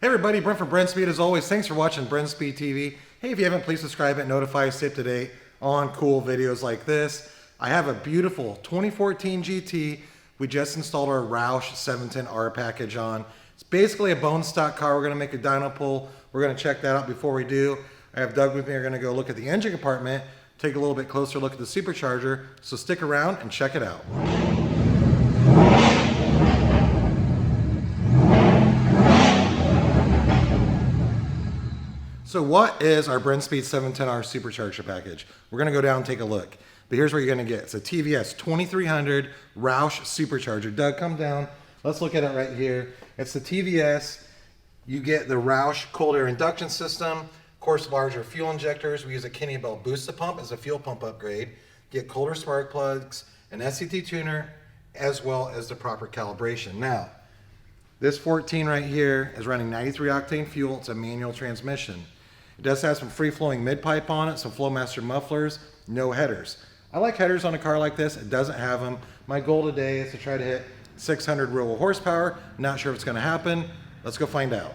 Hey everybody, Brent from BRENSPEED as always. Thanks for watching BRENSPEED TV. Hey, if you haven't, please subscribe and notify us, stay up to date on cool videos like this. I have a beautiful 2014 GT. We just installed our Roush 710R package on. It's basically a bone stock car. We're going to make a dyno pull. We're going to check that out before we do. I have Doug with me. We're going to go look at the engine compartment, take a little bit closer look at the supercharger. So stick around and check it out. So what is our BRENSPEED 710R Supercharger Package? We're going to go down and take a look. But here's what you're going to get. It's a TVS 2300 Roush Supercharger. Doug, come down. Let's look at it right here. It's the TVS. You get the Roush cold air induction system. Of course, larger fuel injectors. We use a Kenny Bell booster pump as a fuel pump upgrade. Get colder spark plugs, an SCT tuner, as well as the proper calibration. Now, this 14 right here is running 93 octane fuel. It's a manual transmission. It does have some free-flowing mid-pipe on it, some Flowmaster mufflers, no headers. I like headers on a car like this. It doesn't have them. My goal today is to try to hit 600 real horsepower. Not sure if it's going to happen. Let's go find out.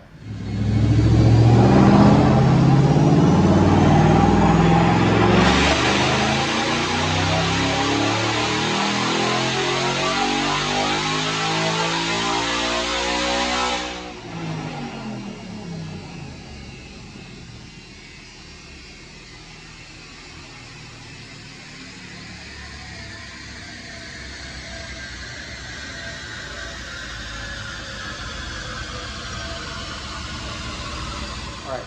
All right,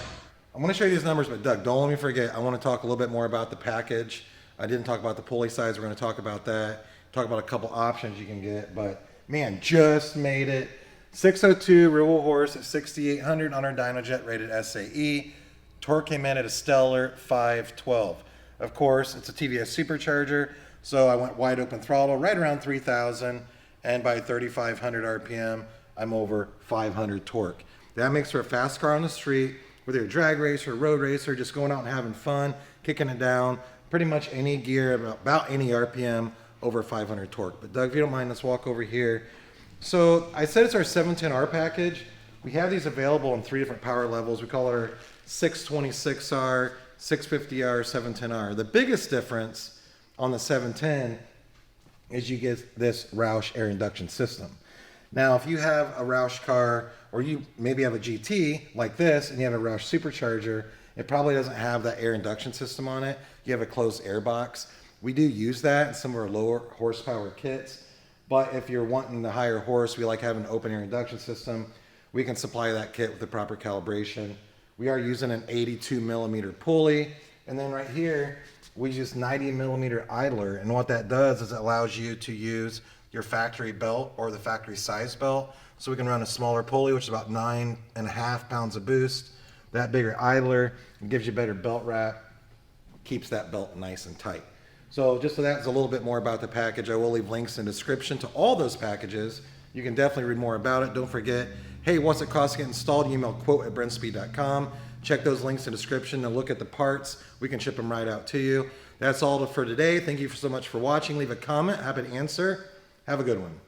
I'm going to show you these numbers, but Doug, don't let me forget, I want to talk a little bit more about the package. I didn't talk about the pulley size. We're going to talk about that. Talk about a couple options you can get, but man, just made it. 602 real horse at 6,800 on our Dyno rated SAE. Torque came in at a stellar 512. Of course, it's a TVS supercharger, so I went wide open throttle right around 3,000, and by 3,500 RPM, I'm over 500 torque. That makes for a fast car on the street, whether you're a drag racer, road racer, just going out and having fun, kicking it down, pretty much any gear, about any RPM, over 500 torque. But Doug, if you don't mind, let's walk over here. So I said it's our 710R package. We have these available in 3 different power levels. We call it our 626R, 650R, 710R. The biggest difference on the 710 is you get this Roush Air Induction system. Now, if you have a Roush car, or you maybe have a GT like this, and you have a Roush supercharger, it probably doesn't have that air induction system on it. You have a closed air box. We do use that in some of our lower horsepower kits, but if you're wanting the higher horse, we like having an open air induction system. We can supply that kit with the proper calibration. We are using an 82 millimeter pulley, and then right here, we use 90 millimeter idler, and what that does is it allows you to use your factory belt or the factory size belt. So we can run a smaller pulley, which is about 9.5 pounds of boost. That bigger idler gives you better belt wrap, keeps that belt nice and tight. So just so that's a little bit more about the package, I will leave links in the description to all those packages. You can definitely read more about it. Don't forget, hey, what's it cost to get installed? Email quote@brenspeed.com. Check those links in the description and look at the parts. We can ship them right out to you. That's all for today. Thank you so much for watching. Leave a comment. Happy to answer. Have a good one.